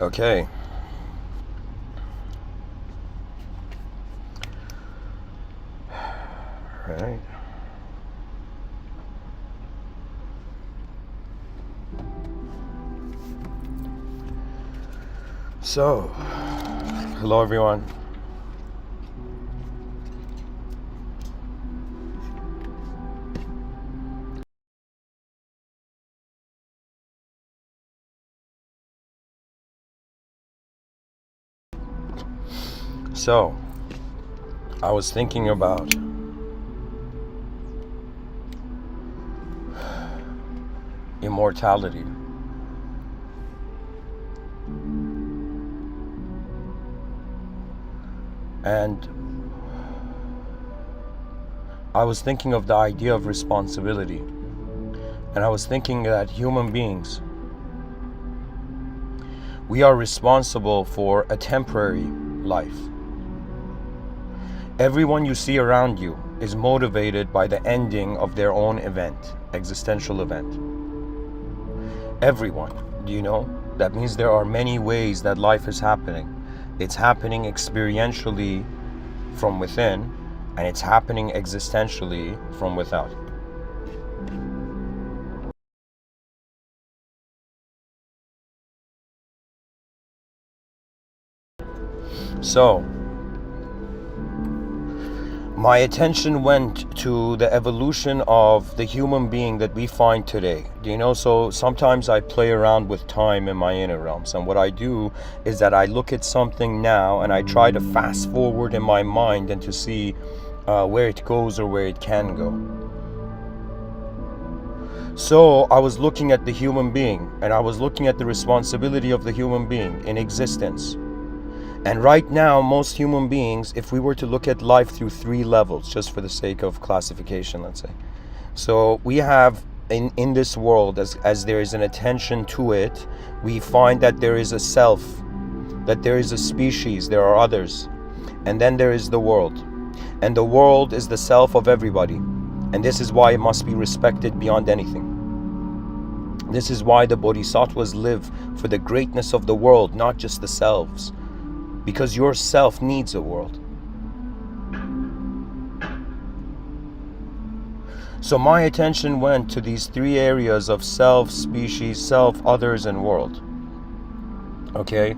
Okay. Right. So, hello everyone. So, I was thinking about immortality. And I was thinking of the idea of responsibility. And I was thinking that human beings, we are responsible for a temporary life. Everyone you see around you is motivated by the ending of their own event, existential event. Everyone, do you know? That means there are many ways that life is happening. It's happening experientially from within, and it's happening existentially from without. So, my attention went to the evolution of the human being that we find today. Do you know? So sometimes I play around with time in my inner realms, and what I do is that I look at something now and I try to fast forward in my mind and to see where it goes or where it can go. So I was looking at the human being, and I was looking at the responsibility of the human being in existence. And right now, most human beings, if we were to look at life through 3 levels, just for the sake of classification, let's say. So we have in this world, as there is an attention to it, we find that there is a self, that there is a species, there are others. And then there is the world. And the world is the self of everybody. And this is why it must be respected beyond anything. This is why the bodhisattvas live for the greatness of the world, not just the selves. Because yourself needs a world. So my attention went to these 3 areas of self, species, self, others, and world. Okay?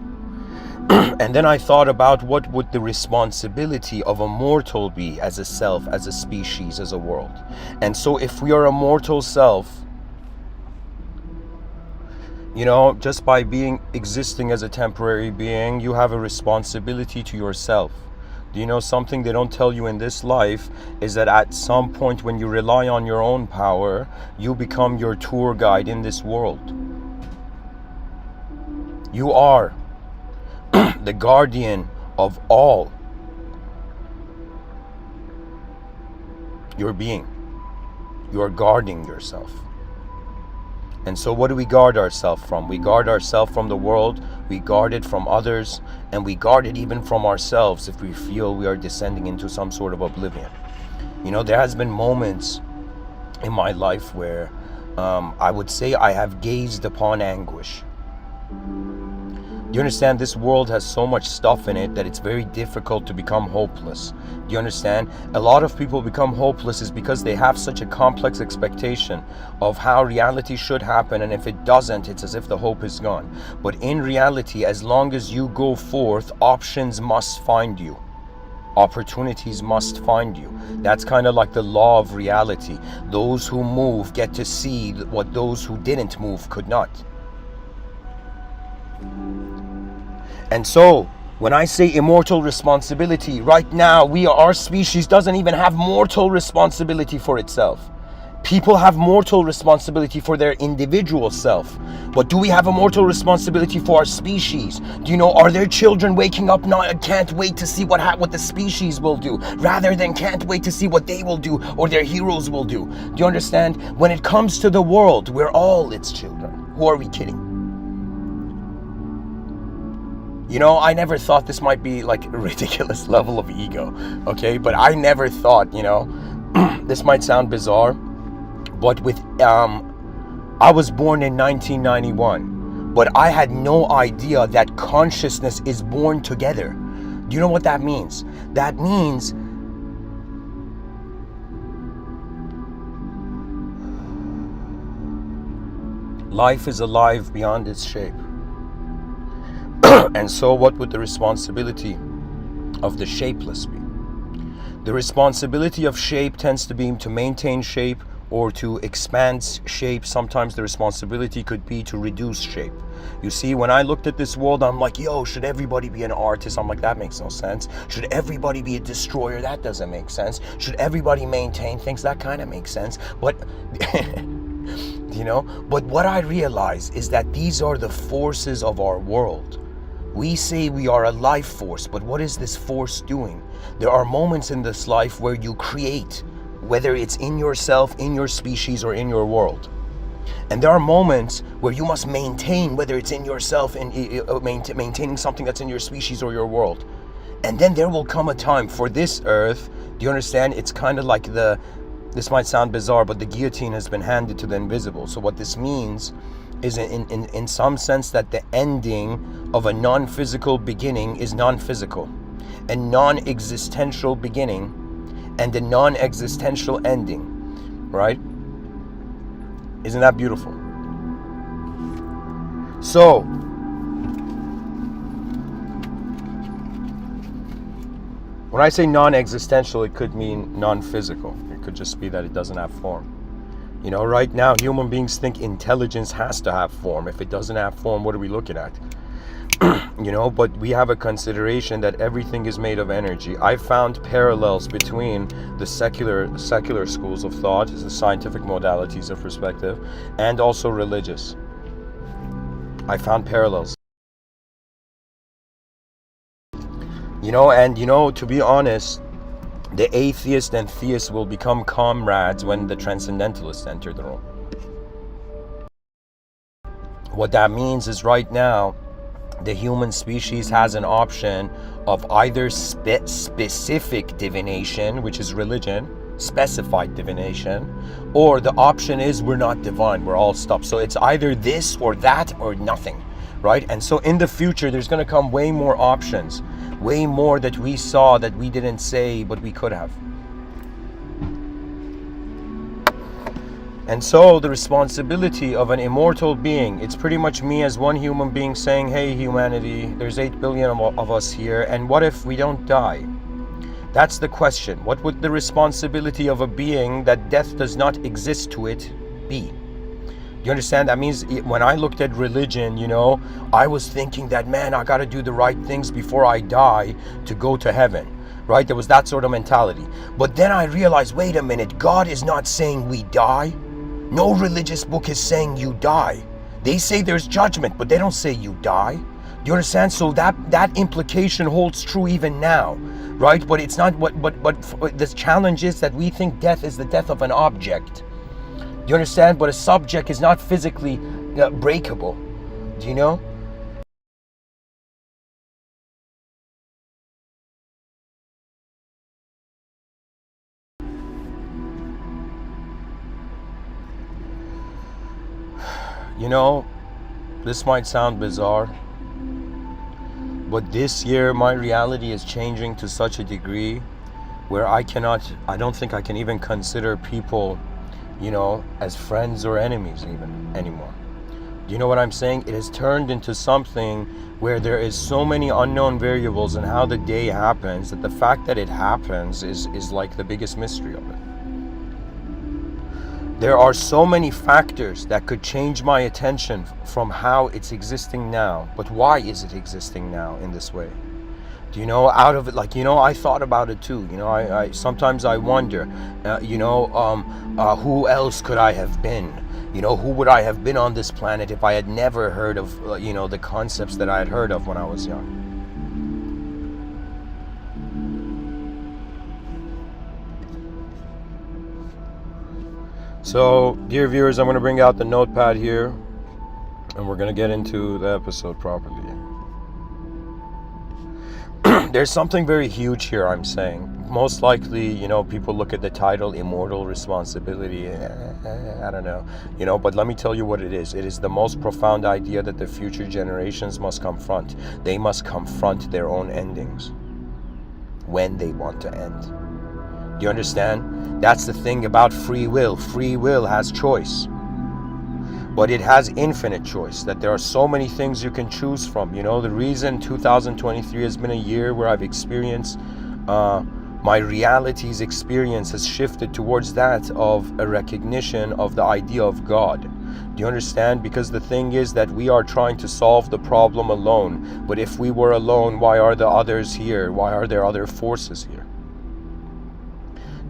And then I thought about what would the responsibility of a mortal be as a self, as a species, as a world. And so if we are a mortal self, you know, just by existing as a temporary being, you have a responsibility to yourself. Do you know something they don't tell you in this life is that at some point when you rely on your own power, you become your tour guide in this world. You are the guardian of all your being. You are guarding yourself. And so what do we guard ourselves from? We guard ourselves from the world, we guard it from others, and we guard it even from ourselves if we feel we are descending into some sort of oblivion. You know, there has been moments in my life where I would say I have gazed upon anguish. Do you understand? This world has so much stuff in it that it's very difficult to become hopeless. Do you understand? A lot of people become hopeless is because they have such a complex expectation of how reality should happen, and if it doesn't, it's as if the hope is gone. But in reality, as long as you go forth, options must find you. Opportunities must find you. That's kind of like the law of reality. Those who move get to see what those who didn't move could not. And so, when I say immortal responsibility, right now our species doesn't even have mortal responsibility for itself. People have mortal responsibility for their individual self. But do we have a mortal responsibility for our species? Do you know, are there children waking up now and can't wait to see what the species will do, rather than can't wait to see what they will do or their heroes will do? Do you understand? When it comes to the world, we're all its children. Who are we kidding? You know, I never thought this might be like a ridiculous level of ego, okay? But I never thought, you know, this might sound bizarre, but I was born in 1991. But I had no idea that consciousness is born together. Do you know what that means? That means life is alive beyond its shape. And so what would the responsibility of the shapeless be? The responsibility of shape tends to be to maintain shape or to expand shape. Sometimes the responsibility could be to reduce shape. You see, when I looked at this world, I'm like, yo, should everybody be an artist? I'm like, that makes no sense. Should everybody be a destroyer? That doesn't make sense. Should everybody maintain things? That kind of makes sense. But but what I realize is that these are the forces of our world. We say we are a life force, but what is this force doing? There are moments in this life where you create, whether it's in yourself, in your species, or in your world. And there are moments where you must maintain, whether it's in yourself, and maintaining something that's in your species or your world. And then there will come a time for this earth, do you understand? It's kind of like this might sound bizarre, but the guillotine has been handed to the invisible. So what this means is in some sense that the ending of a non-physical beginning is non-physical, a non-existential beginning and a non-existential ending, right? Isn't that beautiful? So when I say non-existential, it could mean non-physical. It could just be that it doesn't have form. Right now, human beings think intelligence has to have form. If it doesn't have form, what are we looking at? But we have a consideration that everything is made of energy. I found parallels between the secular schools of thought, the scientific modalities of perspective, and also religious. I found parallels. To be honest, the atheist and theist will become comrades when the transcendentalists enter the room. What that means is right now, the human species has an option of either specific divination, which is religion, specified divination, or the option is we're not divine, we're all stuff. So it's either this or that or nothing, right? And so in the future, there's going to come way more options, way more that we saw that we didn't say, but we could have. And so the responsibility of an immortal being, it's pretty much me as one human being saying, hey, humanity, there's 8 billion of us here, and what if we don't die? That's the question. What would the responsibility of a being that death does not exist to it be? You understand? That means when I looked at religion, I was thinking that, man, I got to do the right things before I die to go to heaven, right? There was that sort of mentality. But then I realized, wait a minute, God is not saying we die. No religious book is saying you die. They say there's judgment, but they don't say you die. Do you understand? So that implication holds true even now, right? But it's not what the challenge is that we think death is the death of an object. Do you understand? But a subject is not physically breakable. Do you know? This might sound bizarre, but this year my reality is changing to such a degree where I don't think I can even consider people, as friends or enemies even anymore. Do you know what I'm saying? It has turned into something where there is so many unknown variables in how the day happens that the fact that it happens is like the biggest mystery of it. There are so many factors that could change my attention from how it's existing now. But why is it existing now in this way? Do you know, out of it, I thought about it too. I sometimes I wonder, who else could I have been? Who would I have been on this planet if I had never heard of, the concepts that I had heard of when I was young? So, dear viewers, I'm going to bring out the notepad here, and we're going to get into the episode properly. There's something very huge here I'm saying, most likely, people look at the title Immortal Responsibility. I don't know, but let me tell you what it is. It is the most profound idea that the future generations must confront. They must confront their own endings when they want to end. Do you understand? That's the thing about free will. Free will has choice, but it has infinite choice, that there are so many things you can choose from. The reason 2023 has been a year where I've experienced my reality's experience has shifted towards that of a recognition of the idea of God. Do you understand? Because the thing is that we are trying to solve the problem alone. But if we were alone, why are the others here? Why are there other forces here?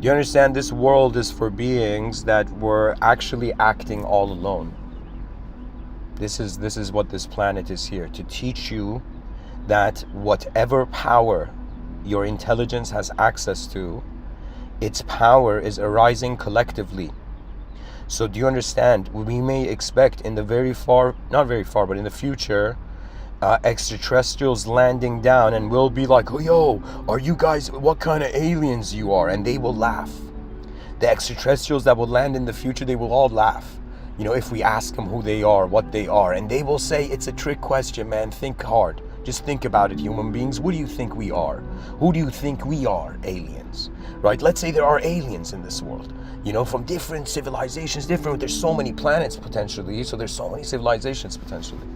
Do you understand? This world is for beings that were actually acting all alone. This is what this planet is here to teach you, that whatever power your intelligence has access to, its power is arising collectively. So do you understand? We may expect in the not very far, but in the future, extraterrestrials landing down, and we'll be like, oh, yo, are you guys, what kind of aliens you are? And they will laugh. The extraterrestrials that will land in the future, they will all laugh. If we ask them who they are, what they are, and they will say, it's a trick question, man, think hard. Just think about it, human beings. What do you think we are? Who do you think we are? Aliens, right? Let's say there are aliens in this world, from different civilizations, there's so many planets potentially, so there's so many civilizations potentially,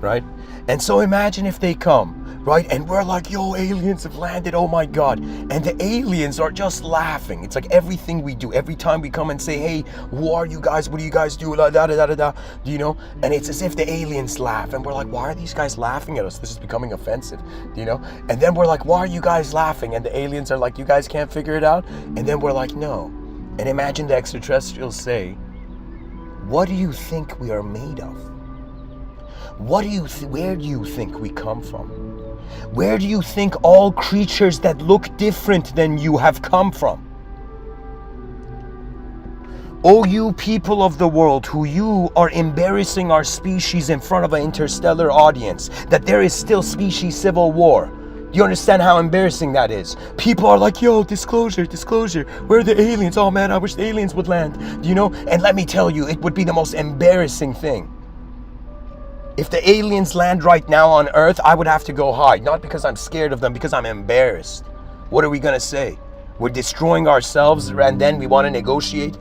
right? And so imagine if they come, right? And we're like, yo, aliens have landed, oh my God. And the aliens are just laughing. It's like everything we do, every time we come and say, hey, who are you guys? What do you guys do? Da, da, da, da, da. And it's as if the aliens laugh. And we're like, why are these guys laughing at us? This is becoming offensive, And then we're like, why are you guys laughing? And the aliens are like, you guys can't figure it out? And then we're like, no. And imagine the extraterrestrials say, what do you think we are made of? Where do you think we come from? Where do you think all creatures that look different than you have come from? Oh, you people of the world, who you are embarrassing our species in front of an interstellar audience, that there is still species civil war. Do you understand how embarrassing that is? People are like, yo, disclosure, where are the aliens? Oh man, I wish the aliens would land. And let me tell you, it would be the most embarrassing thing. If the aliens land right now on Earth, I would have to go hide. Not because I'm scared of them, because I'm embarrassed. What are we going to say? We're destroying ourselves and then we want to negotiate?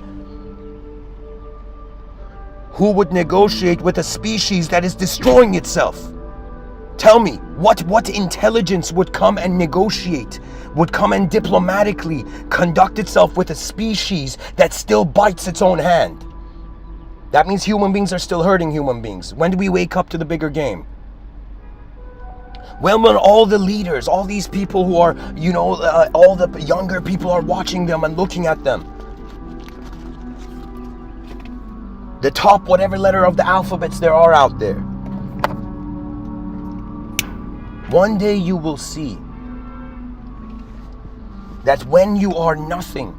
Who would negotiate with a species that is destroying itself? Tell me, what intelligence would come and negotiate, would come and diplomatically conduct itself with a species that still bites its own hand? That means human beings are still hurting human beings. When do we wake up to the bigger game? When all the leaders, all these people who are, all the younger people are watching them and looking at them. The top whatever letter of the alphabets there are out there. One day you will see that when you are nothing,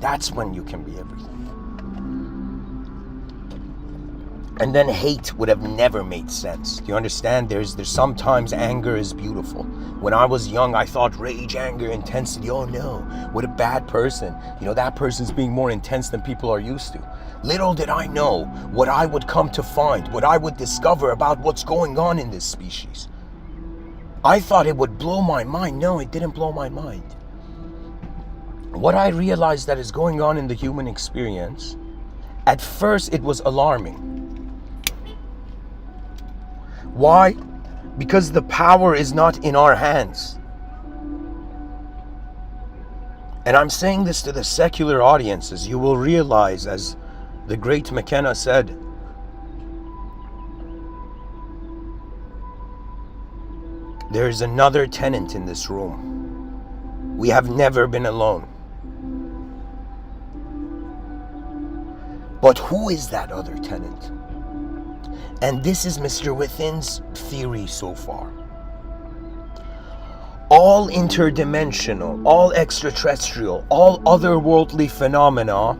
that's when you can be everything. And then hate would have never made sense. Do you understand? There's sometimes anger is beautiful. When I was young, I thought rage, anger, intensity, oh no, what a bad person. That person's being more intense than people are used to. Little did I know what I would come to find, what I would discover about what's going on in this species. I thought it would blow my mind. No, it didn't blow my mind. What I realized that is going on in the human experience, at first it was alarming. Why? Because the power is not in our hands. And I'm saying this to the secular audiences. You will realize, as the great McKenna said, there is another tenant in this room. We have never been alone. But who is that other tenant? And this is Mr. Within's theory so far. All interdimensional, all extraterrestrial, all otherworldly phenomena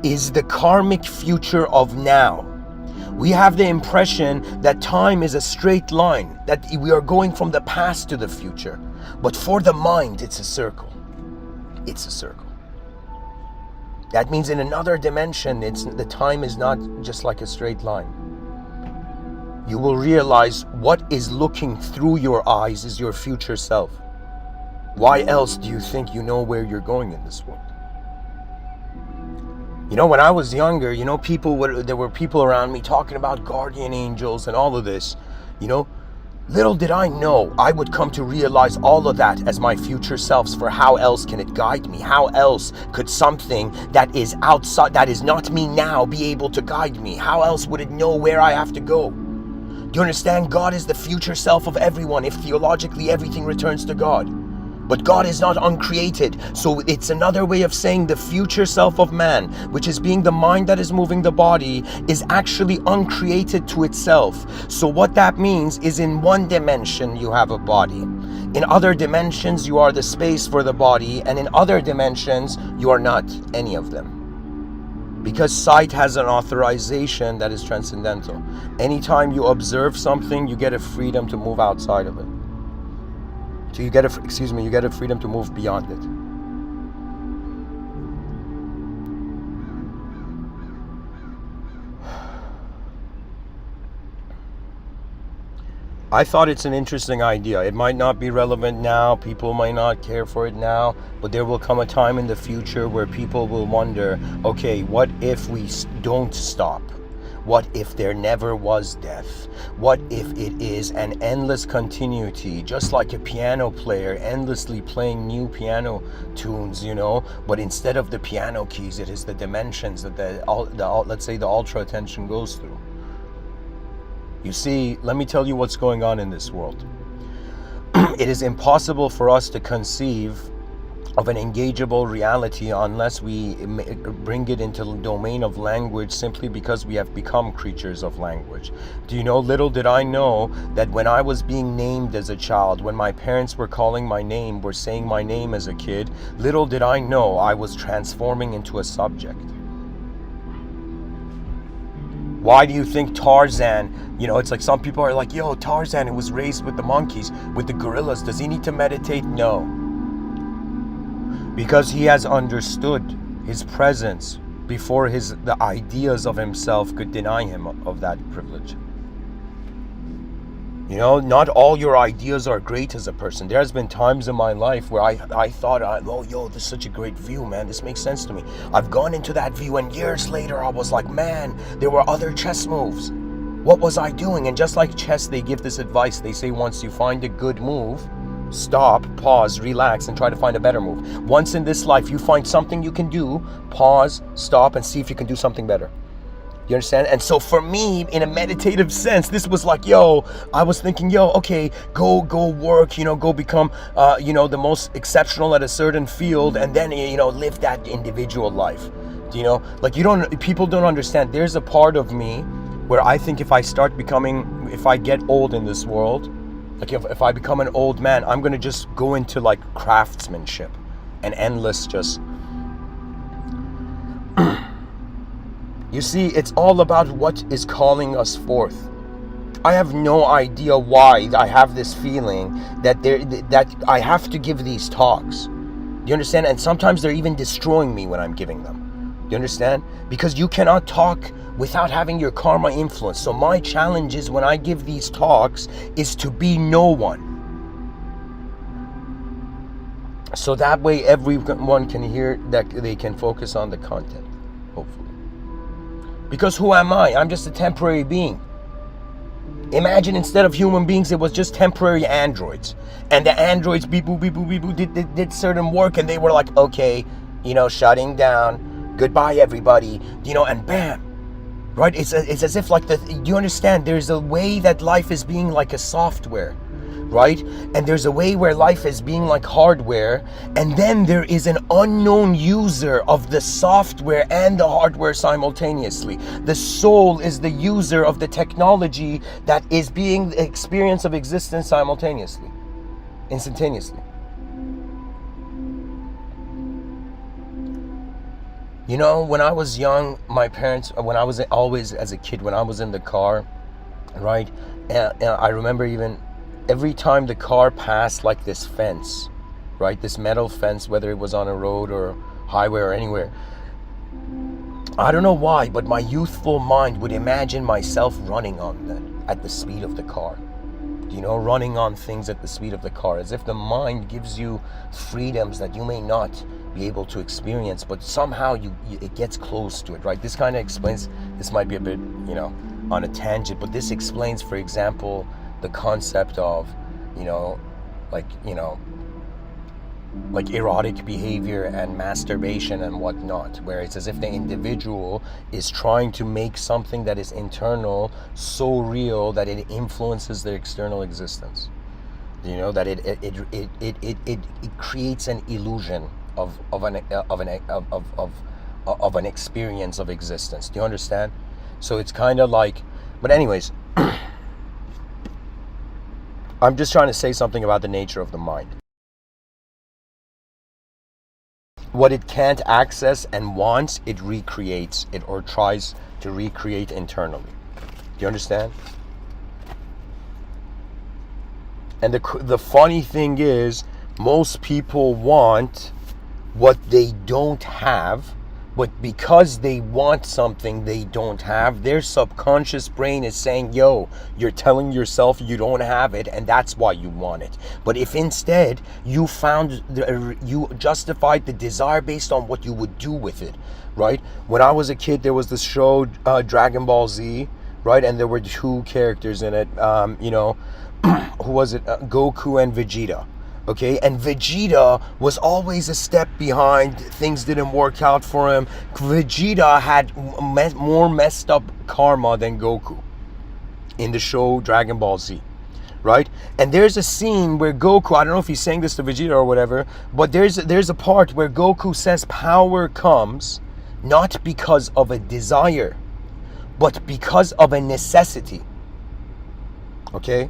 is the karmic future of now. We have the impression that time is a straight line, that we are going from the past to the future. But for the mind, it's a circle. it's a circle. That means in another dimension, the time is not just like a straight line. You will realize what is looking through your eyes is your future self. Why else do you think you know where you're going in this world? You know, when I was younger, you know, there were people around me talking about guardian angels and all of this. You know, little did I know I would come to realize all of that as my future selves. For how else can it guide me? How else could something that is outside, that is not me now, be able to guide me? How else would it know where I have to go? Do you understand? God is the future self of everyone if theologically everything returns to God. But God is not uncreated, so it's another way of saying the future self of man, which is being the mind that is moving the body, is actually uncreated to itself. So what that means is in one dimension you have a body. In other dimensions you are the space for the body, and in other dimensions you are not any of them. Because sight has an authorization that is transcendental. Anytime you observe something, you get a freedom to move outside of it. So you get a freedom to move beyond it. I thought it's an interesting idea. It might not be relevant now, people might not care for it now, but there will come a time in the future where people will wonder, okay, what if we don't stop? What if there never was death? What if it is an endless continuity, just like a piano player endlessly playing new piano tunes, you know, but instead of the piano keys, it is the dimensions that let's say the ultra attention goes through. You see, let me tell you what's going on in this world. It is impossible for us to conceive of an engageable reality unless we bring it into the domain of language, simply because we have become creatures of language. Do you know, little did I know that when I was being named as a child, when my parents were calling my name, were saying my name as a kid, little did I know I was transforming into a subject. Why do you think Tarzan, you know, it's like some people are like, yo, Tarzan, it was raised with the monkeys, with the gorillas. Does he need to meditate? No. Because he has understood his presence before the ideas of himself could deny him of that privilege. You know, not all your ideas are great as a person. There's been times in my life where I thought, oh, yo, this is such a great view, man. This makes sense to me. I've gone into that view, and years later, I was like, man, there were other chess moves. What was I doing? And just like chess, they give this advice. They say once you find a good move, stop, pause, relax, and try to find a better move. Once in this life, you find something you can do, pause, stop, and see if you can do something better. You understand? And so for me, in a meditative sense, this was like, yo, I was thinking, yo, okay, go work, you know, go become, you know, the most exceptional at a certain field, and then, you know, live that individual life. You know, like people don't understand. There's a part of me where I think if I get old in this world, like if I become an old man, I'm going to just go into like craftsmanship and endless just... You see, it's all about what is calling us forth. I have no idea why I have this feeling that I have to give these talks. Do you understand? And sometimes they're even destroying me when I'm giving them. Do you understand? Because you cannot talk without having your karma influence. So my challenge is, when I give these talks, is to be no one. So that way everyone can hear, that they can focus on the content, hopefully. Because who am I? I'm just a temporary being. Imagine instead of human beings, it was just temporary androids. And the androids beep boop beep boop beep boop did certain work, and they were like, okay, you know, shutting down, goodbye everybody, you know, and bam. Right? It's as if like do you understand? There's a way that life is being like a software, right? And there's a way where life is being like hardware, and then there is an unknown user of the software and the hardware simultaneously. The soul is the user of the technology that is being the experience of existence simultaneously, instantaneously. You know, when I was young, my parents, when I was always as a kid, when I was in the car, right? And I remember even every time the car passed like this fence, right? This metal fence, whether it was on a road or highway or anywhere. I don't know why, but my youthful mind would imagine myself running on that at the speed of the car. You know, running on things at the speed of the car, as if the mind gives you freedoms that you may not be able to experience, but somehow it gets close to it, right? This kind of explains, this might be a bit, you know, on a tangent, but this explains, for example, the concept of, you know, like erotic behavior and masturbation and whatnot, where it's as if the individual is trying to make something that is internal so real that it influences their external existence. You know, that it creates an illusion of an experience of existence. Do you understand? So it's kind of like, but anyways, I'm just trying to say something about the nature of the mind. What it can't access and wants, it recreates it, or tries to recreate internally. Do you understand? And the funny thing is, most people want what they don't have, but because they want something they don't have, their subconscious brain is saying, yo, you're telling yourself you don't have it, and that's why you want it. But if instead you you justified the desire based on what you would do with it, right? When I was a kid, there was this show, Dragon Ball Z, right? And there were two characters in it, you know, who was it? Goku and Vegeta. Okay, and Vegeta was always a step behind. Things didn't work out for him. Vegeta had more messed up karma than Goku in the show Dragon Ball Z, right? And there's a scene where Goku, I don't know if he's saying this to Vegeta or whatever, but there's a part where Goku says power comes not because of a desire, but because of a necessity. Okay?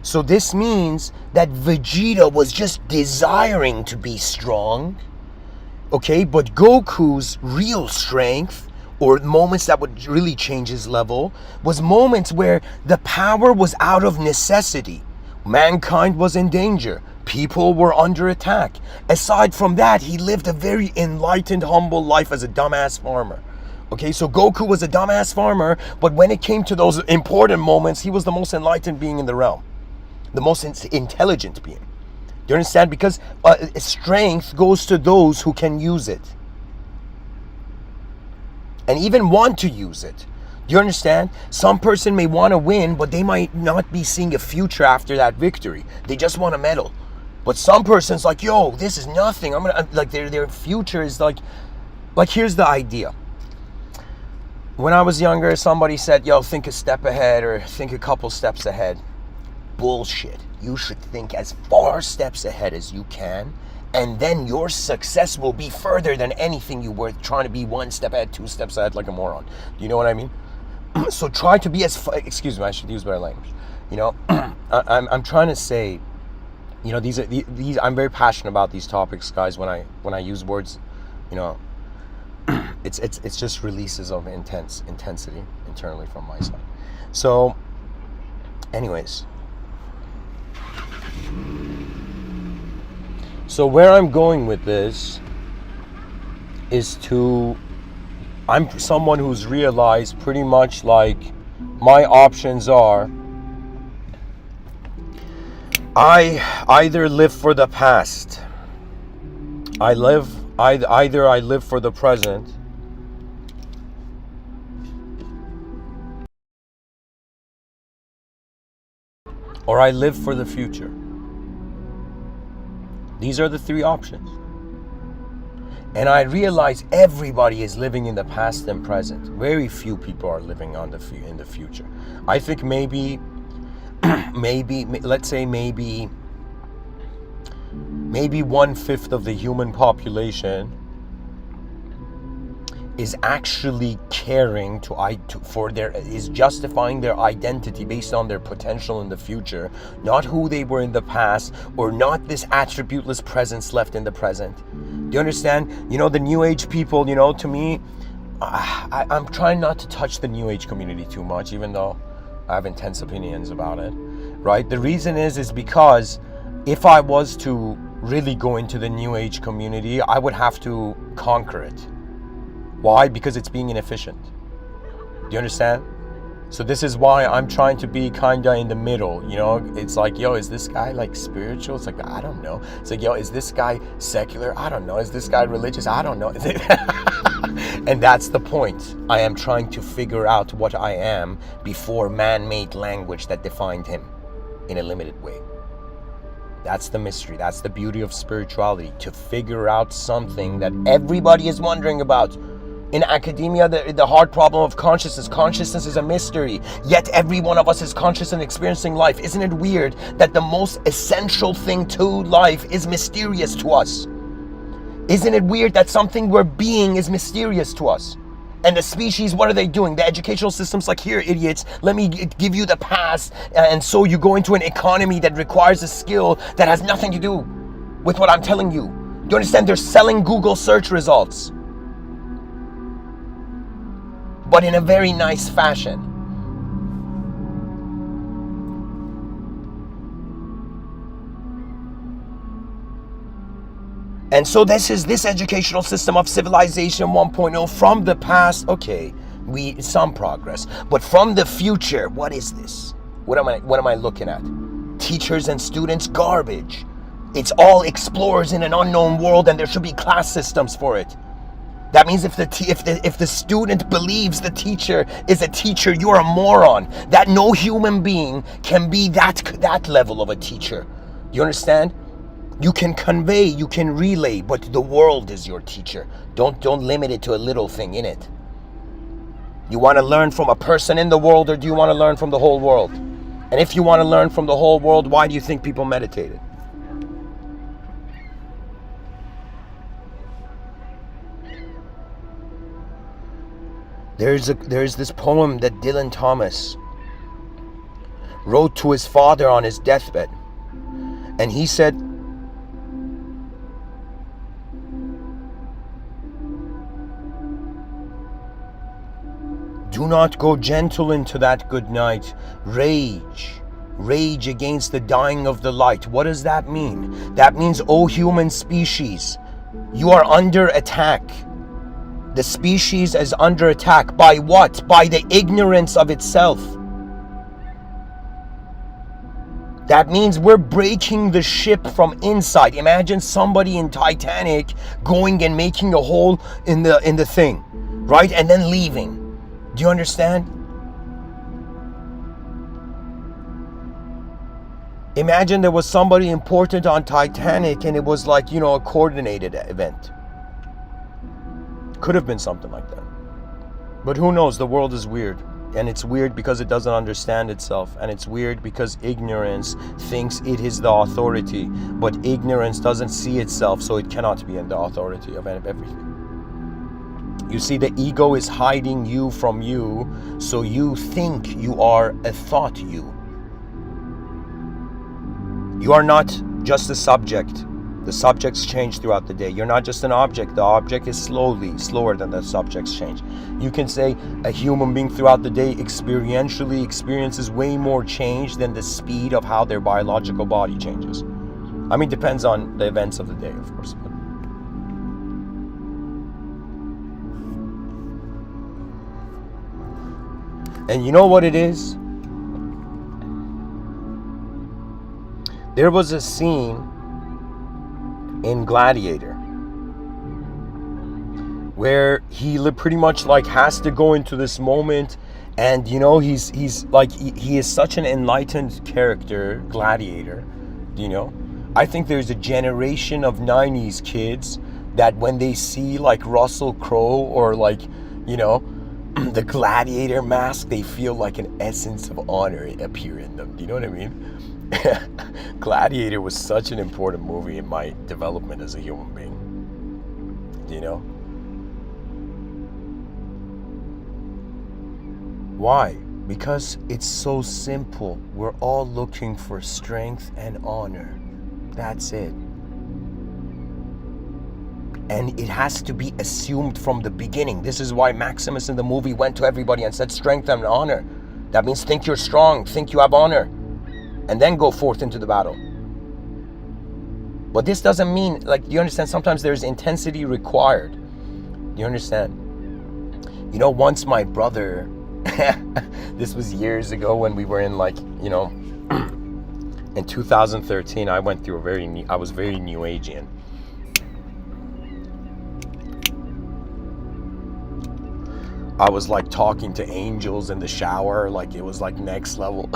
So this means that Vegeta was just desiring to be strong, okay? But Goku's real strength, or moments that would really change his level, was moments where the power was out of necessity. Mankind was in danger. People were under attack. Aside from that, he lived a very enlightened, humble life as a dumbass farmer. Okay, so Goku was a dumbass farmer, but when it came to those important moments, he was the most enlightened being in the realm. The most intelligent being. Do you understand? Because strength goes to those who can use it. And even want to use it. Do you understand? Some person may want to win, but they might not be seeing a future after that victory. They just want a medal. But some person's like, yo, this is nothing. Like their future is like here's the idea. When I was younger, somebody said, yo, think a step ahead or think a couple steps ahead. Bullshit. You should think as far steps ahead as you can, and then your success will be further than anything you were trying to be one step ahead, two steps ahead like a moron. Do you know what I mean? So try to be as excuse me, I should use better language. You know, I'm trying to say, you know, these I'm very passionate about these topics, guys. When I use words, you know, it's just releases of intensity internally from my side. So anyways, so where I'm going with this is I'm someone who's realized pretty much like my options are, I either live for the past, either I live for the present, or I live for the future. These are the three options. And I realize everybody is living in the past and present. Very few people are living in the future. I think maybe let's say maybe 1/5 of the human population is actually caring is justifying their identity based on their potential in the future, not who they were in the past, or not this attributeless presence left in the present. Do you understand? You know, the New Age people, you know, to me, I'm trying not to touch the New Age community too much, even though I have intense opinions about it, right? The reason is because if I was to really go into the New Age community, I would have to conquer it. Why? Because it's being inefficient. Do you understand? So this is why I'm trying to be kinda in the middle, you know? It's like, yo, is this guy like spiritual? It's like, I don't know. It's like, yo, is this guy secular? I don't know. Is this guy religious? I don't know. And that's the point. I am trying to figure out what I am before man-made language that defined him in a limited way. That's the mystery. That's the beauty of spirituality, to figure out something that everybody is wondering about. In academia, the hard problem of consciousness. Consciousness is a mystery, yet every one of us is conscious and experiencing life. Isn't it weird that the most essential thing to life is mysterious to us? Isn't it weird that something we're being is mysterious to us? And the species, what are they doing? The educational system's like, here, idiots, let me give you the pass. And so you go into an economy that requires a skill that has nothing to do with what I'm telling you. Do you understand? They're selling Google search results, but in a very nice fashion. And so this is this educational system of civilization 1.0 from the past. Okay, some progress, but from the future, what is this? What am I looking at? Teachers and students, garbage. It's all explorers in an unknown world, and there should be class systems for it. That means if the student believes the teacher is a teacher, you're a moron. That no human being can be that level of a teacher. You understand? You can convey, you can relay, but the world is your teacher. Don't limit it to a little thing in it. You want to learn from a person in the world, or do you want to learn from the whole world? And if you want to learn from the whole world, why do you think people meditated? There's this poem that Dylan Thomas wrote to his father on his deathbed. And he said, "Do not go gentle into that good night. Rage against the dying of the light." What does that mean? That means, O human species, you are under attack. The species is under attack. By what? By the ignorance of itself. That means we're breaking the ship from inside. Imagine somebody in Titanic going and making a hole in the thing, right? And then leaving. Do you understand? Imagine there was somebody important on Titanic and it was like, you know, a coordinated event. Could have been something like that. But who knows? The world is weird. And it's weird because it doesn't understand itself. And it's weird because ignorance thinks it is the authority. But ignorance doesn't see itself, so it cannot be in the authority of everything. You see, the ego is hiding you from you, so you think you are a thought you. You are not just a subject. The subjects change throughout the day. You're not just an object. The object is slower than the subjects change. You can say a human being throughout the day experientially experiences way more change than the speed of how their biological body changes. I mean, depends on the events of the day, of course. And you know what it is? There was a scene in Gladiator where he pretty much like has to go into this moment, and you know he's like he is such an enlightened character, Gladiator, you know. I think there's a generation of 90s kids that when they see like Russell Crowe or like, you know, the Gladiator mask, they feel like an essence of honor appear in them. Do you know what I mean? Gladiator was such an important movie in my development as a human being. You know? Why? Because it's so simple. We're all looking for strength and honor. That's it. And it has to be assumed from the beginning. This is why Maximus in the movie went to everybody and said strength and honor. That means think you're strong, think you have honor, and then go forth into the battle. But this doesn't mean, like, you understand, sometimes there's intensity required. You understand? You know, once my brother, this was years ago when we were in, like, you know, in 2013, I went through I was very New Ageian. I was like talking to angels in the shower, like it was like next level.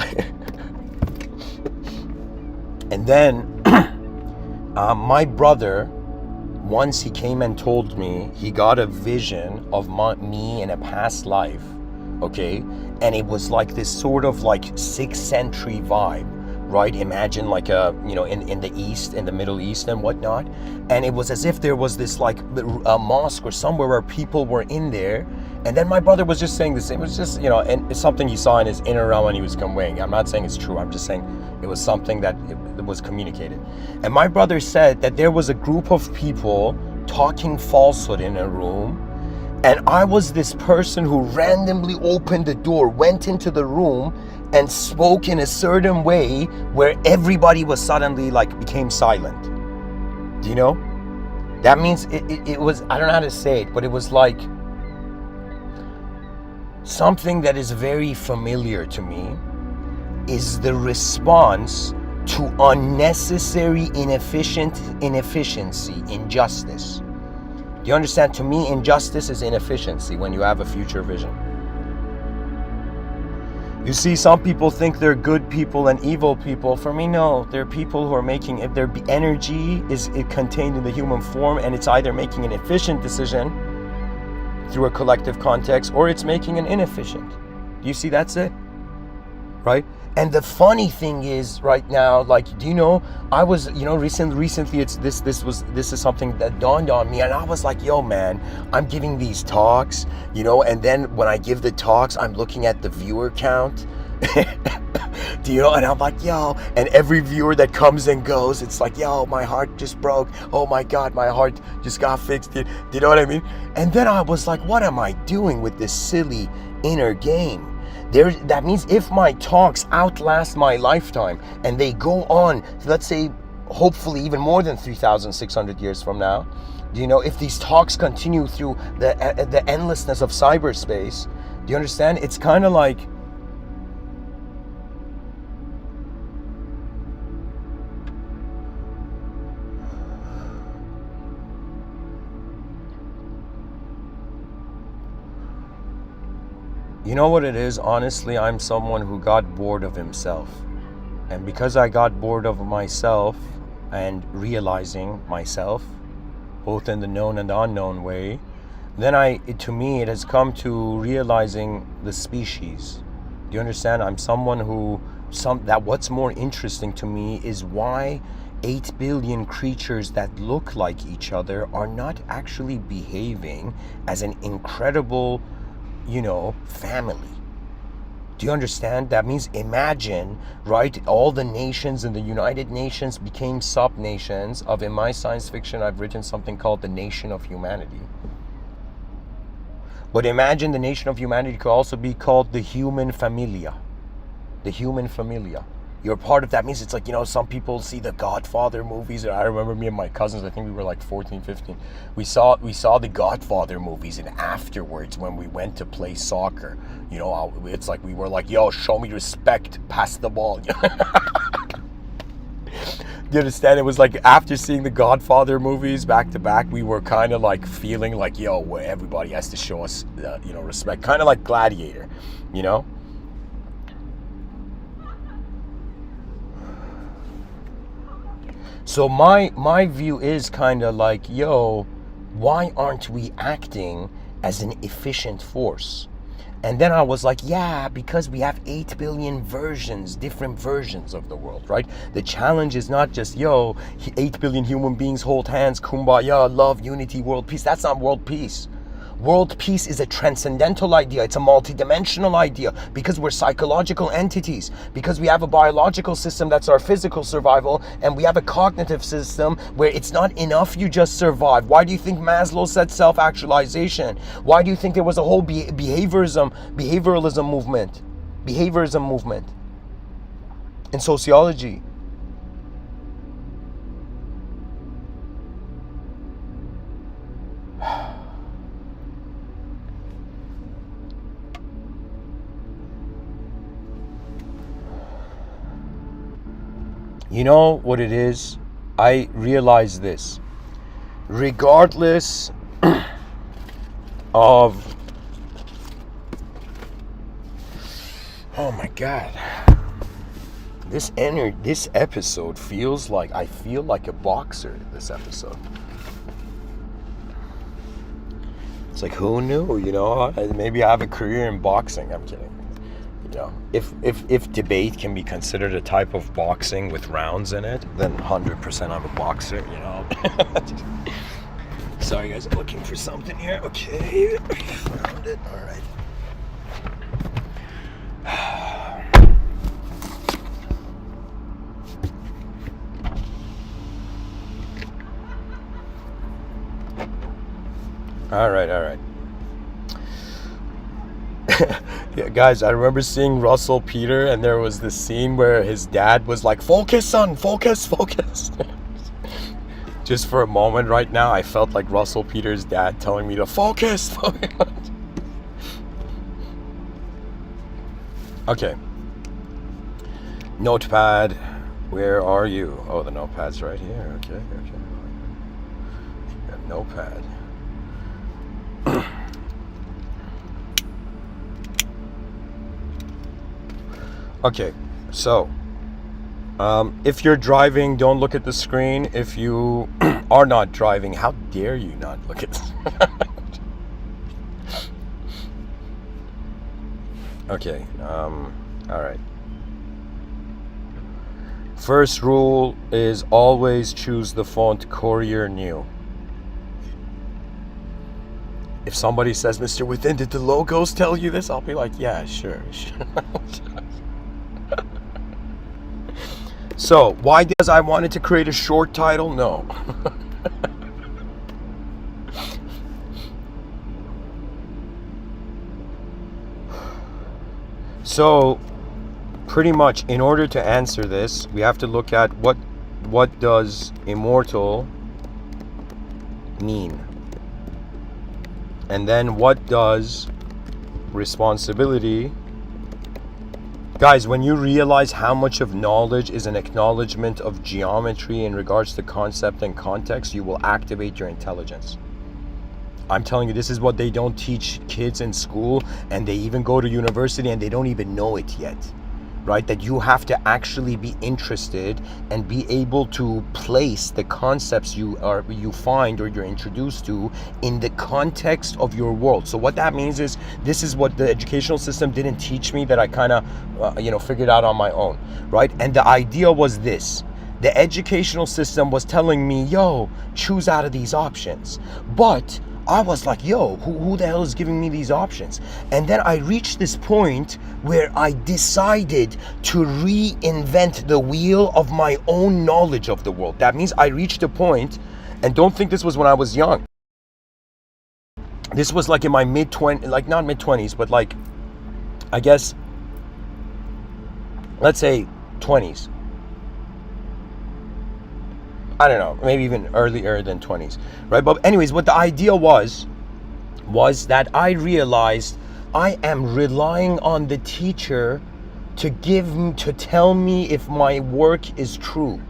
And then my brother, once he came and told me he got a vision of me in a past life, okay? And it was like this sort of like 6th century vibe, right? Imagine like in the East, in the Middle East and whatnot. And it was as if there was this like a mosque or somewhere where people were in there. And then my brother was just saying this. It was just, you know, and it's something he saw in his inner realm when he was conveying. I'm not saying it's true. I'm just saying it was something that it was communicated. And my brother said that there was a group of people talking falsehood in a room. And I was this person who randomly opened the door, went into the room, and spoke in a certain way where everybody was suddenly like became silent. Do you know? That means it was, I don't know how to say it, but it was like something that is very familiar to me is the response to unnecessary inefficiency, injustice. Do you understand? To me, injustice is inefficiency when you have a future vision. You see, some people think they're good people and evil people. For me, no. They're people who are making, if their energy is contained in the human form, and it's either making an efficient decision through a collective context, or it's making an inefficient. Do you see? That's it, right? And the funny thing is, right now, like, do you know, I was, you know, recently, it's this is something that dawned on me, and I was like, yo, man, I'm giving these talks, you know, and then when I give the talks, I'm looking at the viewer count. Do you know? And I'm like, yo, and every viewer that comes and goes, it's like, yo, my heart just broke. Oh my God, my heart just got fixed. Do you know what I mean? And then I was like, what am I doing with this silly inner game? That means if my talks outlast my lifetime and they go on, let's say, hopefully even more than 3,600 years from now, do you know, if these talks continue through the endlessness of cyberspace, do you understand? It's kind of like, you know what it is? Honestly, I'm someone who got bored of himself. And because I got bored of myself and realizing myself, both in the known and the unknown way, then to me, it has come to realizing the species. Do you understand? I'm someone that what's more interesting to me is why 8 billion creatures that look like each other are not actually behaving as an incredible, you know, family. Do you understand? That means imagine, right, all the nations in the United Nations became sub-nations of, in my science fiction, I've written something called the nation of humanity. But imagine the nation of humanity could also be called the human familia. The human familia. You're part of that. Means it's like, you know, some people see the Godfather movies. I remember me and my cousins, I think we were like 14, 15. We saw the Godfather movies, and afterwards when we went to play soccer, you know, it's like we were like, yo, show me respect, pass the ball. You understand? It was like after seeing the Godfather movies back to back, we were kind of like feeling like, yo, everybody has to show us, you know, respect. Kind of like Gladiator, you know? So my view is kind of like, yo, why aren't we acting as an efficient force? And then I was like, yeah, because we have 8 billion different versions of the world, right? The challenge is not just, yo, 8 billion human beings hold hands, kumbaya, love, unity, world peace. That's not world peace. World peace is a transcendental idea. It's a multidimensional idea because we're psychological entities, because we have a biological system that's our physical survival, and we have a cognitive system where it's not enough you just survive. Why do you think Maslow said self-actualization? Why do you think there was a whole behaviorism movement in sociology? You know what it is? I realize this. Regardless of... Oh my God. This episode feels like... I feel like a boxer, this episode. It's like, who knew, you know? Maybe I have a career in boxing. I'm kidding. You know, if debate can be considered a type of boxing with rounds in it, then 100% I'm a boxer, you know? Sorry guys, I'm looking for something here. Okay, found it. All right. All right. Yeah, guys, I remember seeing Russell Peter, and there was this scene where his dad was like, "Focus, son, focus." Just for a moment right now, I felt like Russell Peter's dad telling me to focus. Okay. Notepad, where are you? Oh, the notepad's right here. Okay. Got notepad. Okay, so if you're driving, don't look at the screen. If you are not driving, how dare you not look at the Okay, all right. First rule is always choose the font Courier New. If somebody says, Mr.Within, did the logos tell you this? I'll be like, yeah, sure. So, why does I wanted to create a short title? No. So, pretty much, in order to answer this, we have to look at what does immortal mean? And then what does responsibility? Guys, when you realize how much of knowledge is an acknowledgement of geometry in regards to concept and context, you will activate your intelligence. I'm telling you, this is what they don't teach kids in school, and they even go to university and they don't even know it yet, right? That you have to actually be interested and be able to place the concepts you find or you're introduced to in the context of your world. So what that means is, this is what the educational system didn't teach me, that I kind of figured out on my own, right? And the idea was this: the educational system was telling me, yo, choose out of these options, but I was like, yo, who the hell is giving me these options? And then I reached this point where I decided to reinvent the wheel of my own knowledge of the world. That means I reached a point, and don't think this was when I was young. This was like in my mid-20s, like not mid-20s, but like, I guess, let's say 20s. I don't know, maybe even earlier than 20s, right? But anyways, what the idea was that I realized I am relying on the teacher to tell me if my work is true.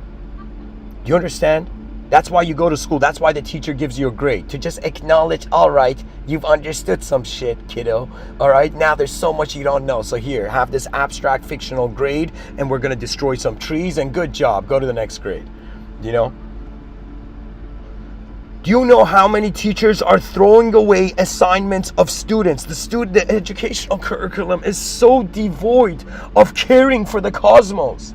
Do you understand? That's why you go to school. That's why the teacher gives you a grade, to just acknowledge, all right, you've understood some shit, kiddo. All right, now there's so much you don't know. So here, have this abstract fictional grade, and we're gonna destroy some trees, and good job, go to the next grade. You know? Do you know how many teachers are throwing away assignments of students? The educational curriculum is so devoid of caring for the cosmos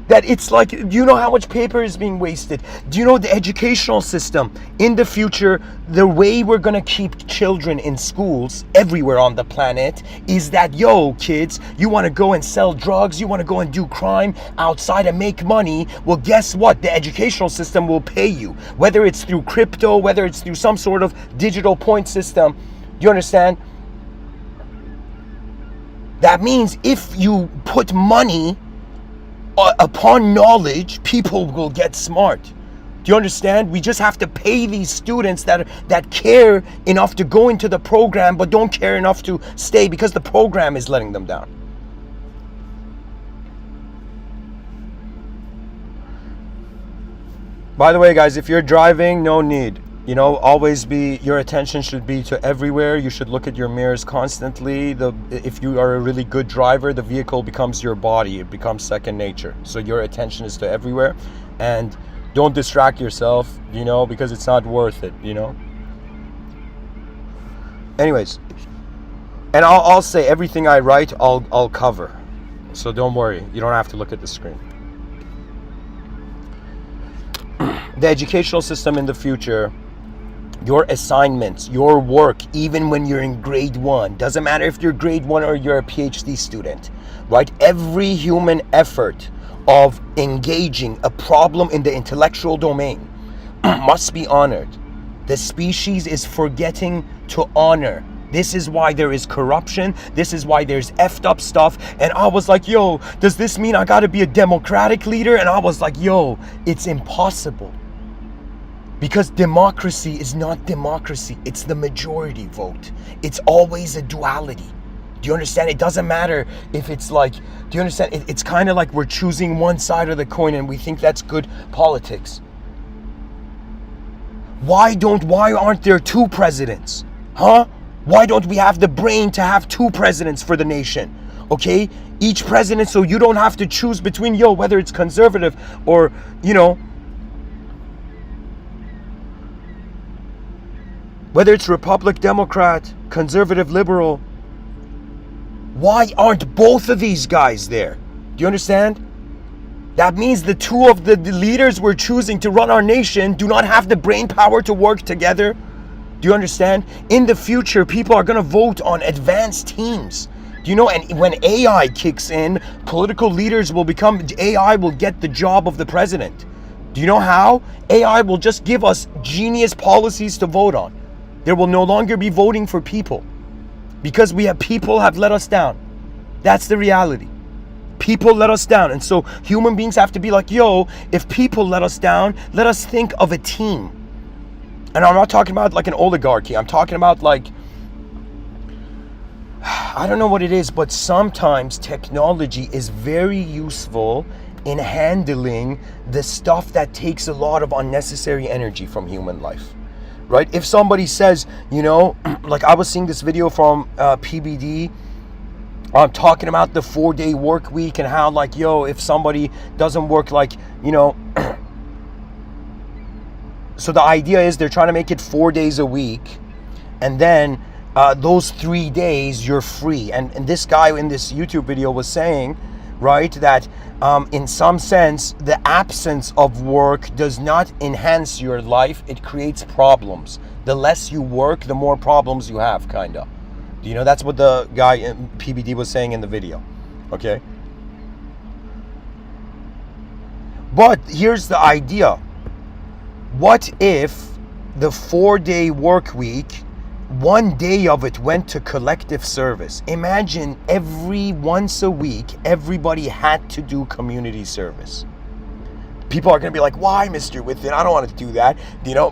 that it's like, do you know how much paper is being wasted? Do you know the educational system in the future, the way we're gonna keep children in schools everywhere on the planet is that, yo, kids, you wanna go and sell drugs, you wanna go and do crime outside and make money, well, guess what? The educational system will pay you, whether it's through crypto, whether it's through some sort of digital point system. You understand? That means if you put money upon knowledge, people will get smart. Do you understand? We just have to pay these students that care enough to go into the program but don't care enough to stay because the program is letting them down. By the way, guys, if you're driving, no need. You know, always be, your attention should be to everywhere. You should look at your mirrors constantly. If you are a really good driver, the vehicle becomes your body. It becomes second nature. So your attention is to everywhere. And don't distract yourself, you know, because it's not worth it, you know. Anyways, and I'll say everything I write, I'll cover. So don't worry. You don't have to look at the screen. The educational system in the future, your assignments, your work, even when you're in grade 1, doesn't matter if you're grade 1 or you're a PhD student, right? Every human effort of engaging a problem in the intellectual domain must be honored. The species is forgetting to honor. This is why there is corruption. This is why there's effed up stuff. And I was like, yo, does this mean I gotta be a democratic leader? And I was like, yo, it's impossible. Because democracy is not democracy. It's the majority vote. It's always a duality. Do you understand? It doesn't matter if it's like, do you understand? It's kind of like we're choosing one side of the coin and we think that's good politics. Why aren't there 2 presidents? Huh? Why don't we have the brain to have 2 presidents for the nation? Okay? Each president, so you don't have to choose between, whether it's conservative or, whether it's Republic, Democrat, conservative, liberal. Why aren't both of these guys there? Do you understand? That means the 2 of the leaders we're choosing to run our nation do not have the brain power to work together. Do you understand? In the future, people are going to vote on advanced teams. Do you know? And when AI kicks in, political leaders will AI will get the job of the president. Do you know how? AI will just give us genius policies to vote on. There will no longer be voting for people because people have let us down. That's the reality. People let us down. And so human beings have to be like, if people let us down, let us think of a team. And I'm not talking about like an oligarchy. I'm talking about like, I don't know what it is, but sometimes technology is very useful in handling the stuff that takes a lot of unnecessary energy from human life. Right? If somebody says, like I was seeing this video from PBD, talking about the 4-day work week and how like, if somebody doesn't work like, so the idea is they're trying to make it 4 days a week, and then those 3 days you're free. And this guy in this YouTube video was saying, right, that in some sense, the absence of work does not enhance your life. It creates problems. The less you work, the more problems you have, kind of. That's what the guy in PBD was saying in the video. Okay? But here's the idea. What if the 4-day work week, 1 day of it went to collective service? Imagine once a week, everybody had to do community service. People are going to be like, why, Mr.Within? I don't want to do that.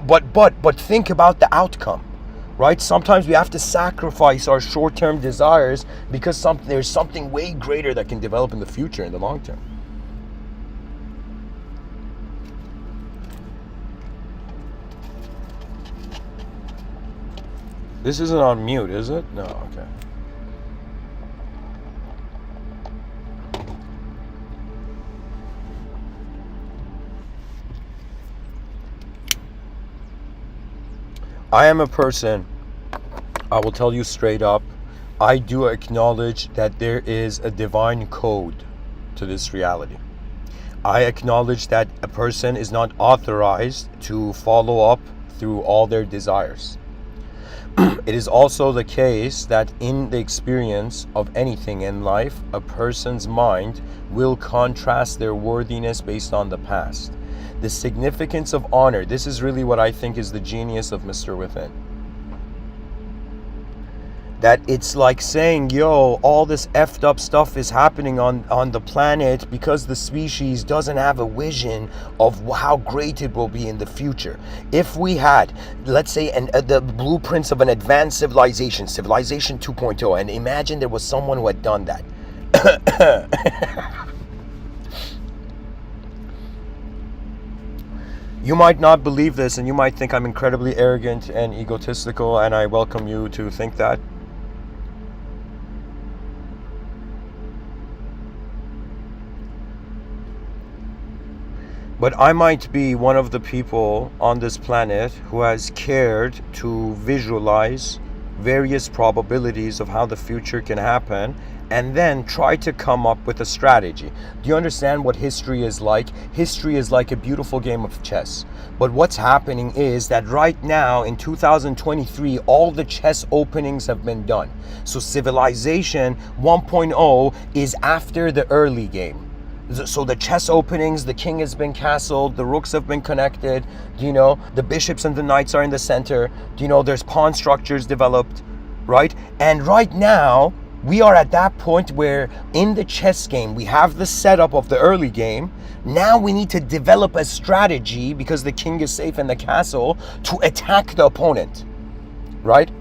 But think about the outcome, right? Sometimes we have to sacrifice our short-term desires because there's something way greater that can develop in the future, in the long term. This isn't on mute, is it? No, okay. I am a person, I will tell you straight up, I do acknowledge that there is a divine code to this reality. I acknowledge that a person is not authorized to follow up through all their desires. It is also the case that in the experience of anything in life, a person's mind will contrast their worthiness based on the past. The significance of honor, this is really what I think is the genius of Mr.Within. That it's like saying, all this effed up stuff is happening on the planet because the species doesn't have a vision of how great it will be in the future. If we had, let's say, the blueprints of an advanced civilization 2.0, and imagine there was someone who had done that. You might not believe this, and you might think I'm incredibly arrogant and egotistical, and I welcome you to think that. But I might be one of the people on this planet who has cared to visualize various probabilities of how the future can happen and then try to come up with a strategy. Do you understand what history is like? History is like a beautiful game of chess. But what's happening is that right now in 2023, all the chess openings have been done. So civilization 1.0 is after the early game. So the chess openings, the king has been castled, the rooks have been connected, the bishops and the knights are in the center, there's pawn structures developed, right? And right now, we are at that point where in the chess game, we have the setup of the early game. Now we need to develop a strategy because the king is safe in the castle to attack the opponent, right?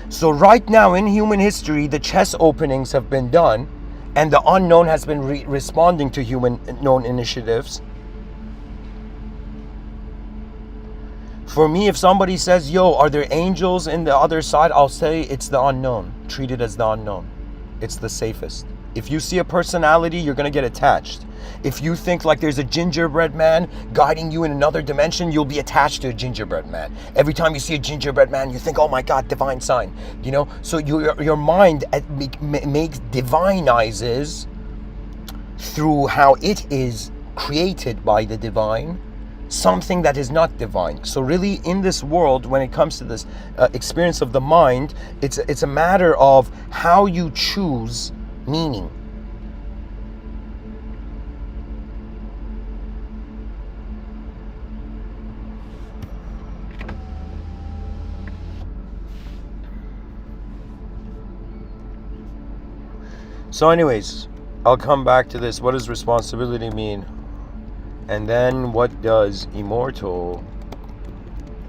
So right now in human history, the chess openings have been done, and the unknown has been responding to human known initiatives. For me, if somebody says, yo, are there angels in the other side? I'll say it's the unknown. Treat it as the unknown. It's the safest. If you see a personality, you're going to get attached. If you think like there's a gingerbread man guiding you in another dimension, you'll be attached to a gingerbread man. Every time you see a gingerbread man, you think, oh my God, divine sign. So your mind makes divinizes through how it is created by the divine something that is not divine. So really in this world, when it comes to this experience of the mind, it's a matter of how you choose meaning. So anyways, I'll come back to this. What does responsibility mean? And then what does immortal,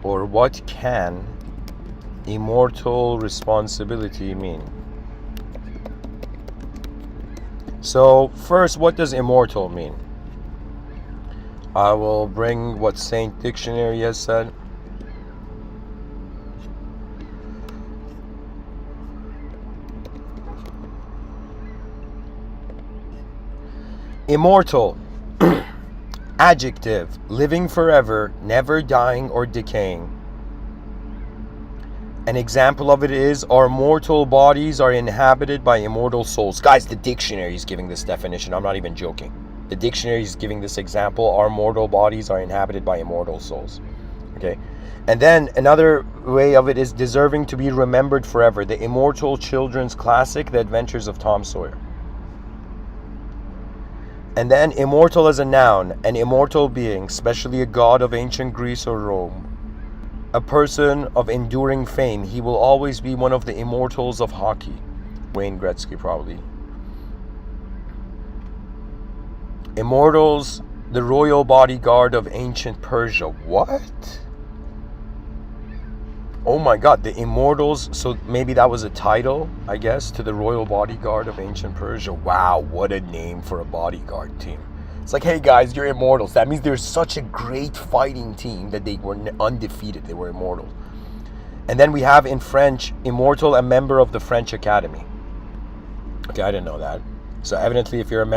or what can immortal responsibility mean? So first, what does immortal mean? I will bring what Saint Dictionary has said. Immortal. Adjective, living forever, never dying or decaying. An example of it is, our mortal bodies are inhabited by immortal souls. Guys, the dictionary is giving this definition. I'm not even joking. The dictionary is giving this example. Our mortal bodies are inhabited by immortal souls. Okay? And then another way of it is deserving to be remembered forever. The immortal children's classic, The Adventures of Tom Sawyer. And then immortal as a noun, an immortal being, especially a god of ancient Greece or Rome. A person of enduring fame. He will always be one of the immortals of hockey. Wayne Gretzky, probably. Immortals, the royal bodyguard of ancient Persia. What? Oh my God, the immortals. So maybe that was a title, I guess, to the royal bodyguard of ancient Persia. Wow, what a name for a bodyguard team. It's like, hey guys, you're immortals. That means they're such a great fighting team that they were undefeated. They were immortal. And then we have in French, immortal, a member of the French Academy. Okay, I didn't know that. So evidently, if you're a member